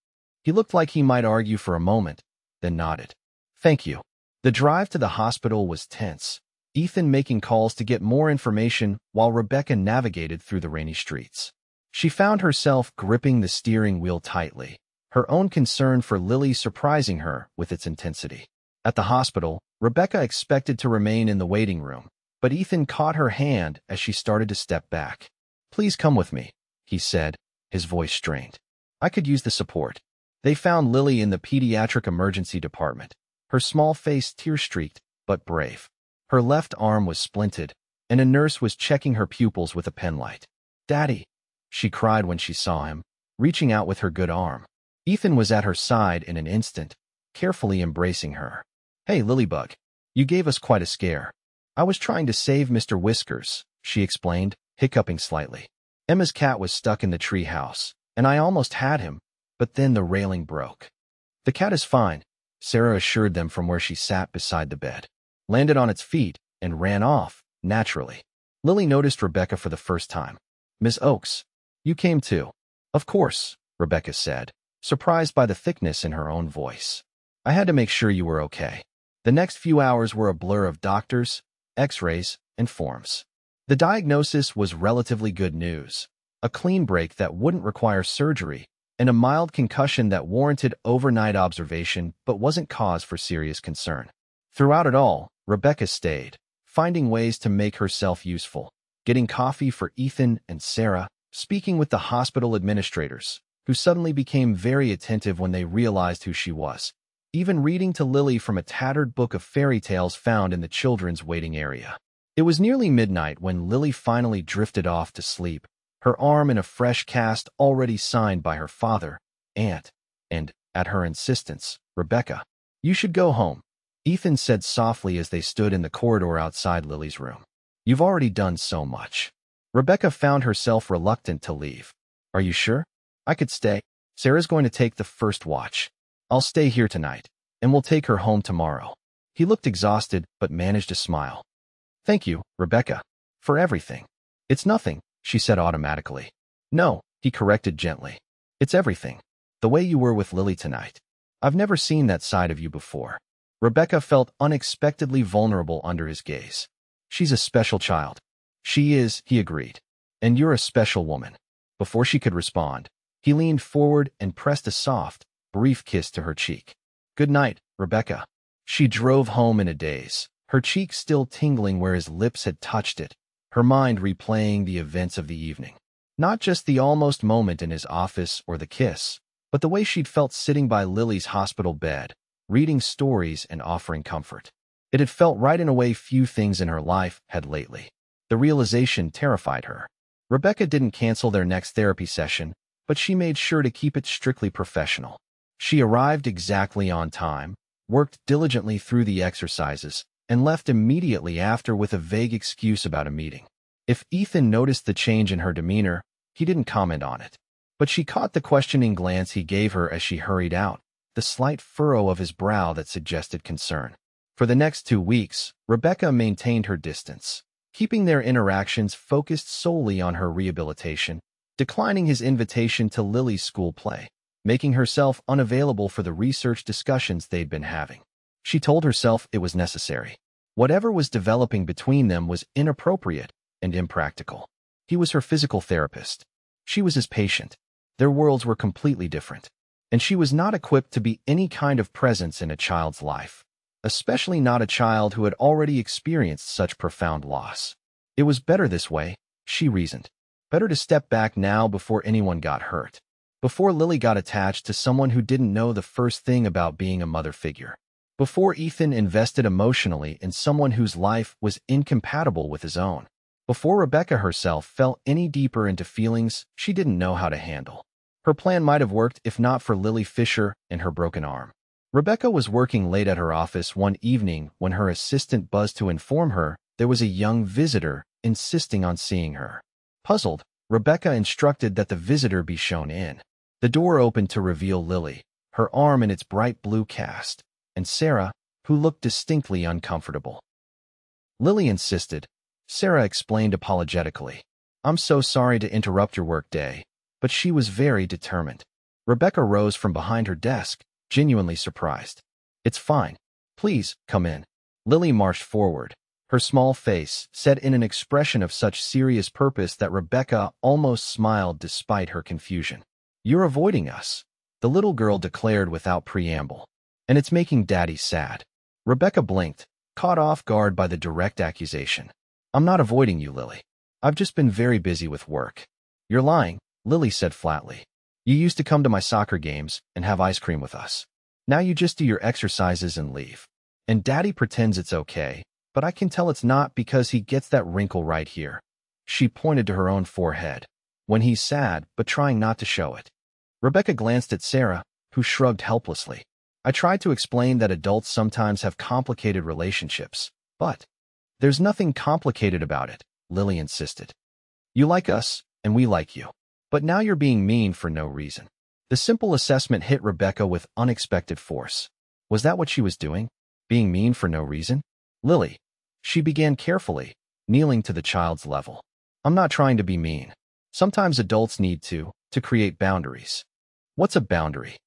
He looked like he might argue for a moment, then nodded. Thank you. The drive to the hospital was tense, Ethan making calls to get more information while Rebecca navigated through the rainy streets. She found herself gripping the steering wheel tightly, her own concern for Lily surprising her with its intensity. At the hospital, Rebecca expected to remain in the waiting room, but Ethan caught her hand as she started to step back. Please come with me, he said, his voice strained. I could use the support. They found Lily in the pediatric emergency department, her small face tear-streaked, but brave. Her left arm was splinted, and a nurse was checking her pupils with a penlight. Daddy, she cried when she saw him, reaching out with her good arm. Ethan was at her side in an instant, carefully embracing her. Hey, Lilybug, you gave us quite a scare. I was trying to save Mr. Whiskers, she explained, hiccuping slightly. Emma's cat was stuck in the tree house, and I almost had him, but then the railing broke. The cat is fine, Sarah assured them from where she sat beside the bed. Landed on its feet and ran off, naturally. Lily noticed Rebecca for the first time. Miss Oakes, you came too. Of course, Rebecca said, surprised by the thickness in her own voice. I had to make sure you were okay. The next few hours were a blur of doctors, x-rays, and forms. The diagnosis was relatively good news. A clean break that wouldn't require surgery, and a mild concussion that warranted overnight observation but wasn't cause for serious concern. Throughout it all, Rebecca stayed, finding ways to make herself useful, getting coffee for Ethan and Sarah, speaking with the hospital administrators, who suddenly became very attentive when they realized who she was, even reading to Lily from a tattered book of fairy tales found in the children's waiting area. It was nearly midnight when Lily finally drifted off to sleep, her arm in a fresh cast already signed by her father, aunt, and, at her insistence, Rebecca. You should go home, Ethan said softly as they stood in the corridor outside Lily's room. You've already done so much. Rebecca found herself reluctant to leave. Are you sure? I could stay. Sarah's going to take the first watch. I'll stay here tonight, and we'll take her home tomorrow. He looked exhausted but managed a smile. Thank you, Rebecca, for everything. It's nothing, she said automatically. No, he corrected gently. It's everything. The way you were with Lily tonight. I've never seen that side of you before. Rebecca felt unexpectedly vulnerable under his gaze. She's a special child. She is, he agreed. And you're a special woman. Before she could respond, he leaned forward and pressed a soft, brief kiss to her cheek. Good night, Rebecca. She drove home in a daze, her cheek still tingling where his lips had touched it, her mind replaying the events of the evening. Not just the almost moment in his office or the kiss, but the way she'd felt sitting by Lily's hospital bed, reading stories and offering comfort. It had felt right in a way few things in her life had lately. The realization terrified her. Rebecca didn't cancel their next therapy session, but she made sure to keep it strictly professional. She arrived exactly on time, worked diligently through the exercises, and left immediately after with a vague excuse about a meeting. If Ethan noticed the change in her demeanor, he didn't comment on it. But she caught the questioning glance he gave her as she hurried out, the slight furrow of his brow that suggested concern. For the next 2 weeks, Rebecca maintained her distance, keeping their interactions focused solely on her rehabilitation, declining his invitation to Lily's school play, making herself unavailable for the research discussions they'd been having. She told herself it was necessary. Whatever was developing between them was inappropriate and impractical. He was her physical therapist. She was his patient. Their worlds were completely different, and she was not equipped to be any kind of presence in a child's life, especially not a child who had already experienced such profound loss. It was better this way, she reasoned. Better to step back now before anyone got hurt, before Lily got attached to someone who didn't know the first thing about being a mother figure, before Ethan invested emotionally in someone whose life was incompatible with his own, before Rebecca herself fell any deeper into feelings she didn't know how to handle. Her plan might have worked if not for Ethan Fischer and her broken arm. Rebecca was working late at her office one evening when her assistant buzzed to inform her there was a young visitor insisting on seeing her. Puzzled, Rebecca instructed that the visitor be shown in. The door opened to reveal Lily, her arm in its bright blue cast, and Sarah, who looked distinctly uncomfortable. Lily insisted. Sarah explained apologetically. I'm so sorry to interrupt your work day, but she was very determined. Rebecca rose from behind her desk, genuinely surprised. It's fine. Please, come in. Lily marched forward, her small face set in an expression of such serious purpose that Rebecca almost smiled despite her confusion. You're avoiding us, the little girl declared without preamble. And it's making Daddy sad. Rebecca blinked, caught off guard by the direct accusation. I'm not avoiding you, Lily. I've just been very busy with work. You're lying, Lily said flatly. You used to come to my soccer games and have ice cream with us. Now you just do your exercises and leave. And Daddy pretends it's okay, but I can tell it's not because he gets that wrinkle right here. She pointed to her own forehead. When he's sad, but trying not to show it. Rebecca glanced at Sarah, who shrugged helplessly. I tried to explain that adults sometimes have complicated relationships, but there's nothing complicated about it, Lily insisted. You like us, and we like you. But now you're being mean for no reason. The simple assessment hit Rebecca with unexpected force. Was that what she was doing? Being mean for no reason? Lily. She began carefully, kneeling to the child's level. I'm not trying to be mean. Sometimes adults need to create boundaries. What's a boundary?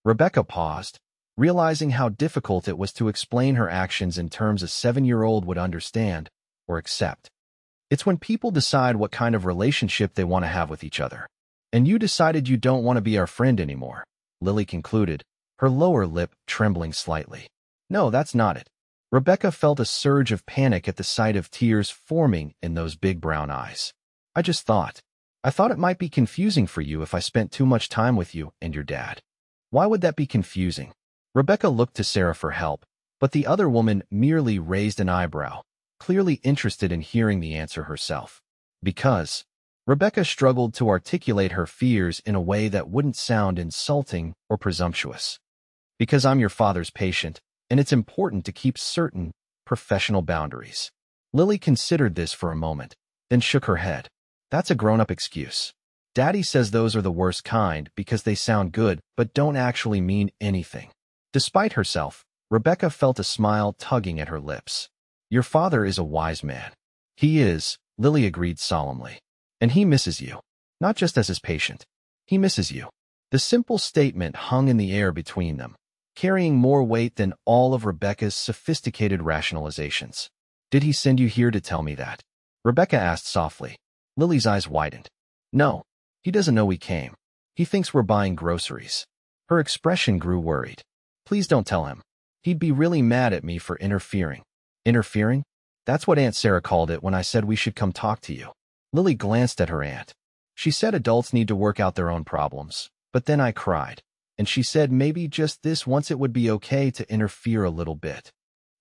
Rebecca paused, realizing how difficult it was to explain her actions in terms a 7-year-old would understand or accept. It's when people decide what kind of relationship they want to have with each other. And you decided you don't want to be our friend anymore, Lily concluded, her lower lip trembling slightly. No, that's not it. Rebecca felt a surge of panic at the sight of tears forming in those big brown eyes. I thought it might be confusing for you if I spent too much time with you and your dad. Why would that be confusing? Rebecca looked to Sarah for help, but the other woman merely raised an eyebrow, clearly interested in hearing the answer herself. Because Rebecca struggled to articulate her fears in a way that wouldn't sound insulting or presumptuous. Because I'm your father's patient, and it's important to keep certain professional boundaries. Lily considered this for a moment, then shook her head. That's a grown-up excuse. Daddy says those are the worst kind because they sound good but don't actually mean anything. Despite herself, Rebecca felt a smile tugging at her lips. Your father is a wise man. He is, Lily agreed solemnly. And he misses you. Not just as his patient. He misses you. The simple statement hung in the air between them, carrying more weight than all of Rebecca's sophisticated rationalizations. Did he send you here to tell me that? Rebecca asked softly. Lily's eyes widened. No, he doesn't know we came. He thinks we're buying groceries. Her expression grew worried. Please don't tell him. He'd be really mad at me for interfering. Interfering? That's what Aunt Sarah called it when I said we should come talk to you. Lily glanced at her aunt. She said adults need to work out their own problems, but then I cried. And she said maybe just this once it would be okay to interfere a little bit.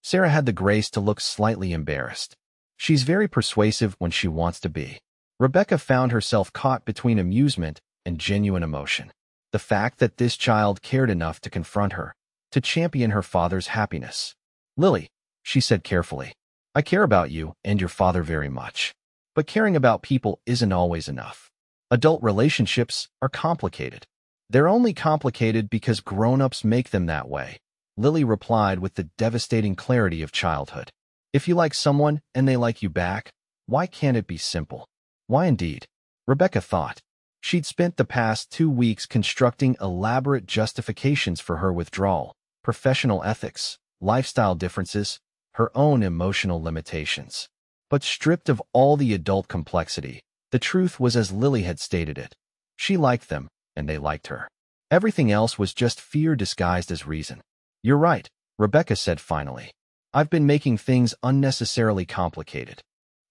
Sarah had the grace to look slightly embarrassed. She's very persuasive when she wants to be. Rebecca found herself caught between amusement and genuine emotion. The fact that this child cared enough to confront her, to champion her father's happiness. Lily, she said carefully, I care about you and your father very much. But caring about people isn't always enough. Adult relationships are complicated. They're only complicated because grown-ups make them that way, Lily replied with the devastating clarity of childhood. If you like someone and they like you back, why can't it be simple? Why indeed? Rebecca thought. She'd spent the past 2 weeks constructing elaborate justifications for her withdrawal, professional ethics, lifestyle differences, her own emotional limitations. But stripped of all the adult complexity, the truth was as Lily had stated it. She liked them, and they liked her. Everything else was just fear disguised as reason. You're right, Rebecca said finally. I've been making things unnecessarily complicated.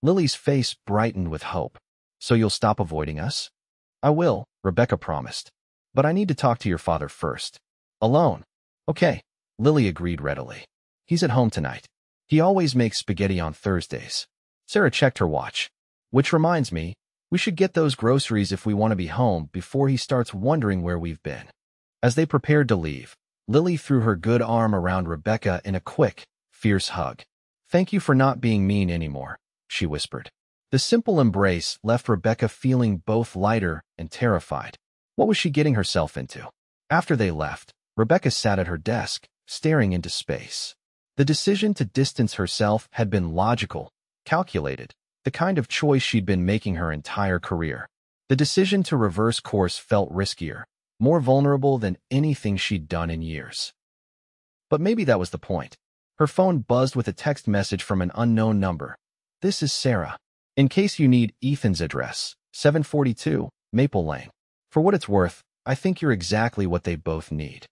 Lily's face brightened with hope. So you'll stop avoiding us? I will, Rebecca promised. But I need to talk to your father first. Alone. Okay, Lily agreed readily. He's at home tonight. He always makes spaghetti on Thursdays. Sarah checked her watch. Which reminds me, we should get those groceries if we want to be home before he starts wondering where we've been. As they prepared to leave, Lily threw her good arm around Rebecca in a quick, fierce hug. Thank you for not being mean anymore, she whispered. The simple embrace left Rebecca feeling both lighter and terrified. What was she getting herself into? After they left, Rebecca sat at her desk, staring into space. The decision to distance herself had been logical, calculated, the kind of choice she'd been making her entire career. The decision to reverse course felt riskier, more vulnerable than anything she'd done in years. But maybe that was the point. Her phone buzzed with a text message from an unknown number. "This is Sarah. In case you need Ethan's address, 742 Maple Lane. For what it's worth, I think you're exactly what they both need."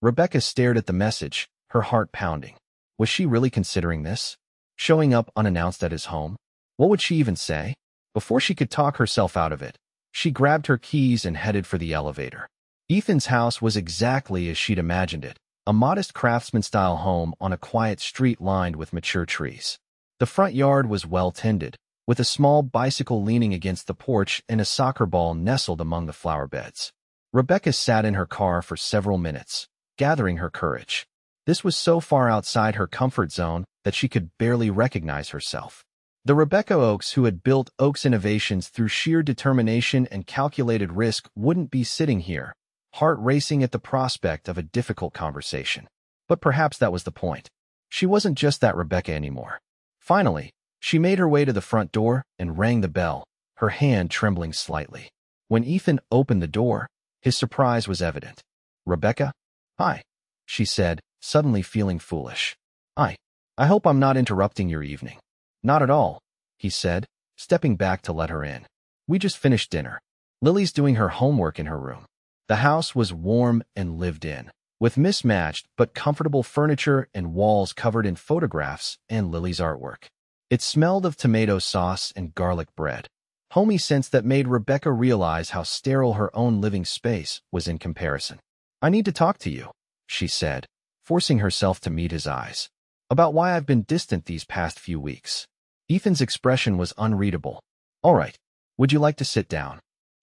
Rebecca stared at the message, her heart pounding. Was she really considering this? Showing up unannounced at his home? What would she even say? Before she could talk herself out of it, she grabbed her keys and headed for the elevator. Ethan's house was exactly as she'd imagined it, a modest craftsman-style home on a quiet street lined with mature trees. The front yard was well-tended, with a small bicycle leaning against the porch and a soccer ball nestled among the flower beds. Rebecca sat in her car for several minutes, gathering her courage. This was so far outside her comfort zone that she could barely recognize herself. The Rebecca Oakes who had built Oakes Innovations through sheer determination and calculated risk wouldn't be sitting here, heart racing at the prospect of a difficult conversation. But perhaps that was the point. She wasn't just that Rebecca anymore. Finally, she made her way to the front door and rang the bell, her hand trembling slightly. When Ethan opened the door, his surprise was evident. "Rebecca?" "Hi," she said, suddenly feeling foolish. I hope I'm not interrupting your evening." "Not at all," he said, stepping back to let her in. "We just finished dinner. Lily's doing her homework in her room." The house was warm and lived in, with mismatched but comfortable furniture and walls covered in photographs and Lily's artwork. It smelled of tomato sauce and garlic bread, homey scents that made Rebecca realize how sterile her own living space was in comparison. "I need to talk to you," she said, forcing herself to meet his eyes. "About why I've been distant these past few weeks." Ethan's expression was unreadable. "All right, would you like to sit down?"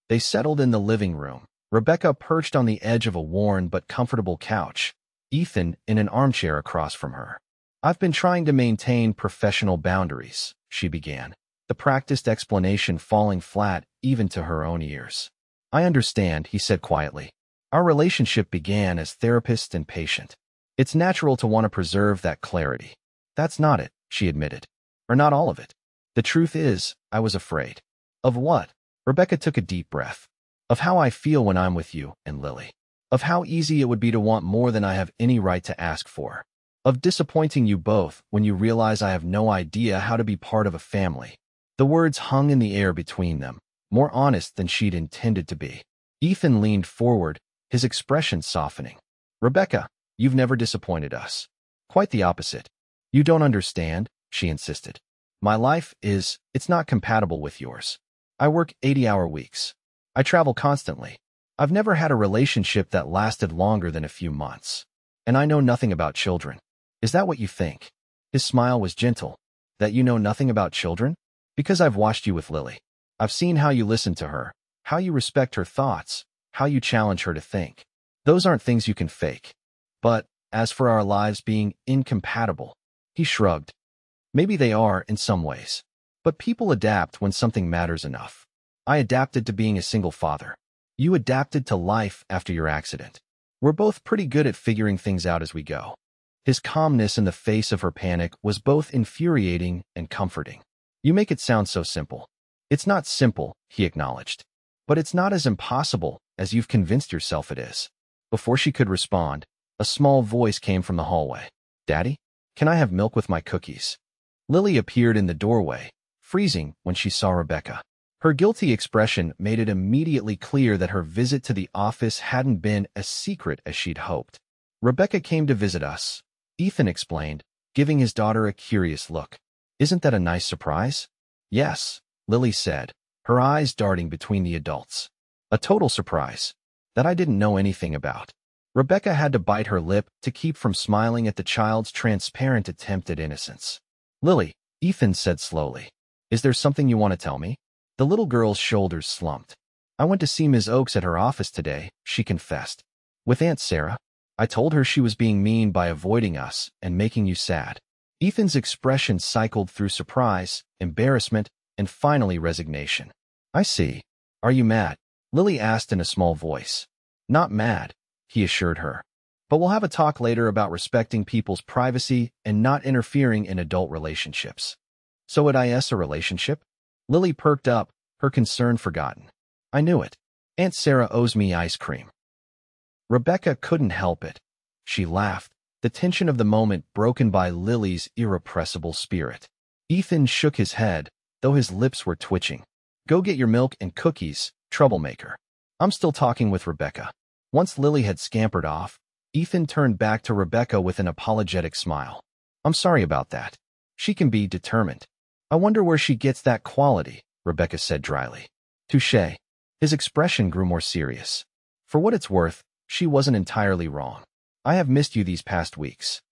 They settled in the living room, Rebecca perched on the edge of a worn but comfortable couch, Ethan in an armchair across from her. "I've been trying to maintain professional boundaries," she began, the practiced explanation falling flat even to her own ears. "I understand," he said quietly. "Our relationship began as therapist and patient. It's natural to want to preserve that clarity." "That's not it," she admitted. "Or not all of it. The truth is, I was afraid." "Of what?" Rebecca took a deep breath. "Of how I feel when I'm with you and Lily. Of how easy it would be to want more than I have any right to ask for. Of disappointing you both when you realize I have no idea how to be part of a family." The words hung in the air between them, more honest than she'd intended to be. Ethan leaned forward, his expression softening. "Rebecca, you've never disappointed us. Quite the opposite." "You don't understand," she insisted. It's not compatible with yours. I work 80-hour weeks. I travel constantly. I've never had a relationship that lasted longer than a few months. And I know nothing about children." "Is that what you think?" His smile was gentle. "That you know nothing about children?" "Because I've watched you with Lily. I've seen how you listen to her, how you respect her thoughts, how you challenge her to think. Those aren't things you can fake. But, as for our lives being incompatible," he shrugged. "Maybe they are in some ways. But people adapt when something matters enough. I adapted to being a single father. You adapted to life after your accident. We're both pretty good at figuring things out as we go." His calmness in the face of her panic was both infuriating and comforting. "You make it sound so simple." "It's not simple," he acknowledged. "But it's not as impossible as you've convinced yourself it is." Before she could respond, a small voice came from the hallway. "Daddy, can I have milk with my cookies?" Lily appeared in the doorway, freezing when she saw Rebecca. Her guilty expression made it immediately clear that her visit to the office hadn't been as secret as she'd hoped. "Rebecca came to visit us," Ethan explained, giving his daughter a curious look. "Isn't that a nice surprise?" "Yes," Lily said, her eyes darting between the adults. "A total surprise that I didn't know anything about." Rebecca had to bite her lip to keep from smiling at the child's transparent attempt at innocence. "Lily," Ethan said slowly, "is there something you want to tell me?" The little girl's shoulders slumped. "I went to see Ms. Oakes at her office today," she confessed. "With Aunt Sarah. I told her she was being mean by avoiding us and making you sad." Ethan's expression cycled through surprise, embarrassment, and finally resignation. "I see. Are you mad?" Lily asked in a small voice. "Not mad. he assured her. But we'll have a talk later about respecting people's privacy and not interfering in adult relationships. So it is a relationship? Lily perked up, her concern forgotten. I knew it. Aunt Sarah owes me ice cream. Rebecca couldn't help it. She laughed, the tension of the moment broken by Lily's irrepressible spirit. Ethan shook his head, though his lips were twitching. Go get your milk and cookies, troublemaker. I'm still talking with Rebecca. Once Lily had scampered off, Ethan turned back to Rebecca with an apologetic smile. I'm sorry about that. She can be determined. I wonder where she gets that quality, Rebecca said dryly. Touché. His expression grew more serious. For what it's worth, she wasn't entirely wrong. I have missed you these past weeks.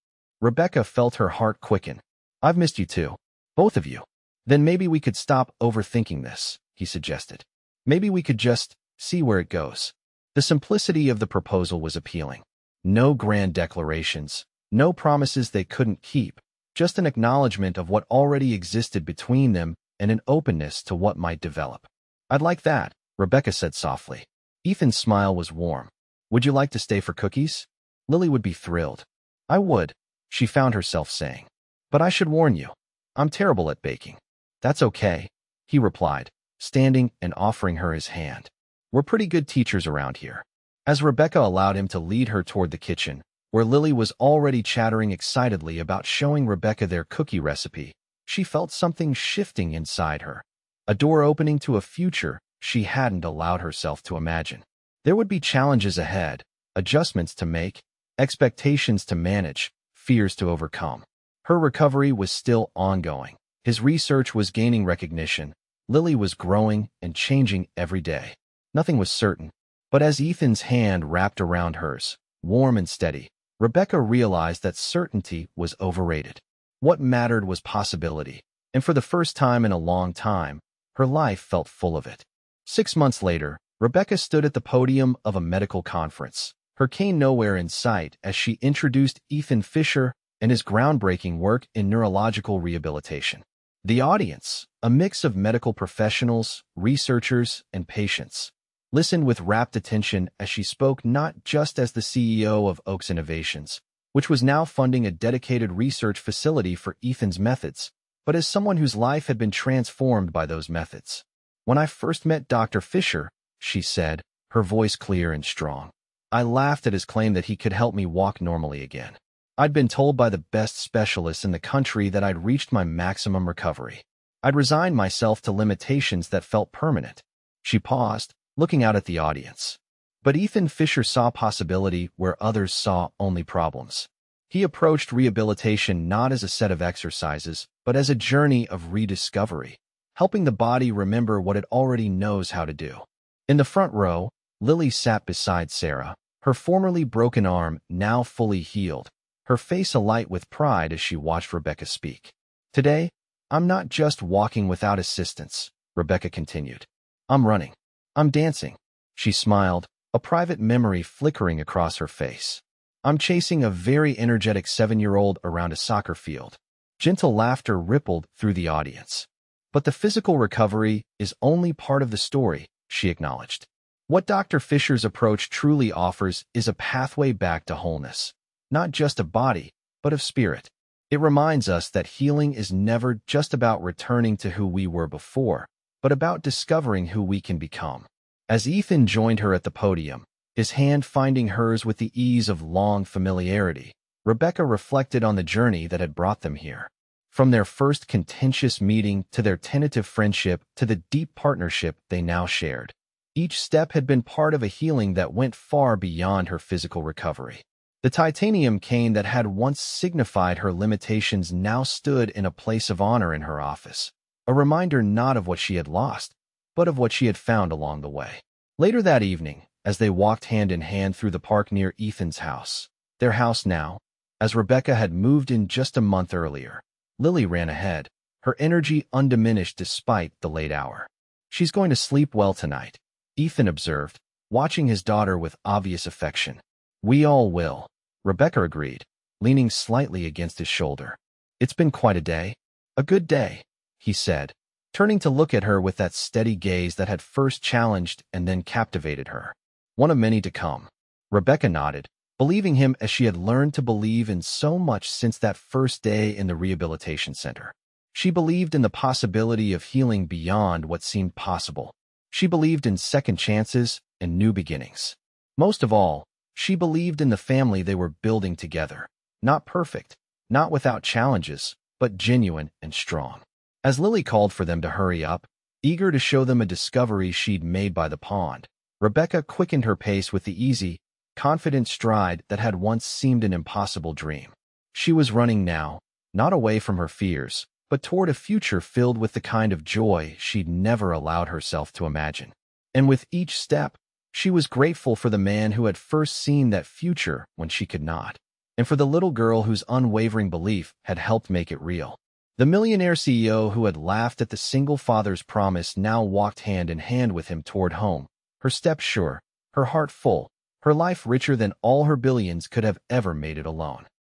Rebecca felt her heart quicken. I've missed you too. Both of you. Then maybe we could stop overthinking this, he suggested. Maybe we could just see where it goes. The simplicity of the proposal was appealing. No grand declarations, no promises they couldn't keep, just an acknowledgement of what already existed between them and an openness to what might develop. I'd like that, Rebecca said softly. Ethan's smile was warm. Would you like to stay for cookies? Lily would be thrilled. I would, she found herself saying. But I should warn you, I'm terrible at baking. That's okay, he replied, standing and offering her his hand. We're pretty good teachers around here. As Rebecca allowed him to lead her toward the kitchen, where Lily was already chattering excitedly about showing Rebecca their cookie recipe, she felt something shifting inside her. A door opening to a future she hadn't allowed herself to imagine. There would be challenges ahead, adjustments to make, expectations to manage, fears to overcome. Her recovery was still ongoing. His research was gaining recognition. Lily was growing and changing every day. Nothing was certain, but as Ethan's hand wrapped around hers, warm and steady, Rebecca realized that certainty was overrated. What mattered was possibility, and for the first time in a long time, her life felt full of it. 6 months later, Rebecca stood at the podium of a medical conference, her cane nowhere in sight as she introduced Ethan Fischer and his groundbreaking work in neurological rehabilitation. The audience, a mix of medical professionals, researchers, and patients, listened with rapt attention as she spoke not just as the CEO of Oaks Innovations, which was now funding a dedicated research facility for Ethan's methods, but as someone whose life had been transformed by those methods. When I first met Dr. Fischer, she said, her voice clear and strong, I laughed at his claim that he could help me walk normally again. I'd been told by the best specialists in the country that I'd reached my maximum recovery. I'd resigned myself to limitations that felt permanent. She paused, looking out at the audience. But Ethan Fischer saw possibility where others saw only problems. He approached rehabilitation not as a set of exercises, but as a journey of rediscovery, helping the body remember what it already knows how to do. In the front row, Lily sat beside Sarah, her formerly broken arm now fully healed, her face alight with pride as she watched Rebecca speak. Today, I'm not just walking without assistance, Rebecca continued. I'm running. I'm dancing. She smiled, a private memory flickering across her face. I'm chasing a very energetic 7-year-old around a soccer field. Gentle laughter rippled through the audience. But the physical recovery is only part of the story, she acknowledged. What Dr. Fischer's approach truly offers is a pathway back to wholeness, not just of body, but of spirit. It reminds us that healing is never just about returning to who we were before, but about discovering who we can become. As Ethan joined her at the podium, his hand finding hers with the ease of long familiarity, Rebecca reflected on the journey that had brought them here. From their first contentious meeting to their tentative friendship to the deep partnership they now shared, each step had been part of a healing that went far beyond her physical recovery. The titanium cane that had once signified her limitations now stood in a place of honor in her office, a reminder not of what she had lost, but of what she had found along the way. Later that evening, as they walked hand in hand through the park near Ethan's house, their house now, as Rebecca had moved in just a month earlier, Lily ran ahead, her energy undiminished despite the late hour. She's going to sleep well tonight, Ethan observed, watching his daughter with obvious affection. We all will, Rebecca agreed, leaning slightly against his shoulder. It's been quite a day. A good day, he said, turning to look at her with that steady gaze that had first challenged and then captivated her. One of many to come. Rebecca nodded, believing him as she had learned to believe in so much since that first day in the rehabilitation center. She believed in the possibility of healing beyond what seemed possible. She believed in second chances and new beginnings. Most of all, she believed in the family they were building together. Not perfect, not without challenges, but genuine and strong. As Lily called for them to hurry up, eager to show them a discovery she'd made by the pond, Rebecca quickened her pace with the easy, confident stride that had once seemed an impossible dream. She was running now, not away from her fears, but toward a future filled with the kind of joy she'd never allowed herself to imagine. And with each step, she was grateful for the man who had first seen that future when she could not, and for the little girl whose unwavering belief had helped make it real. The millionaire CEO who had laughed at the single father's promise now walked hand in hand with him toward home, her step sure, her heart full, her life richer than all her billions could have ever made it alone.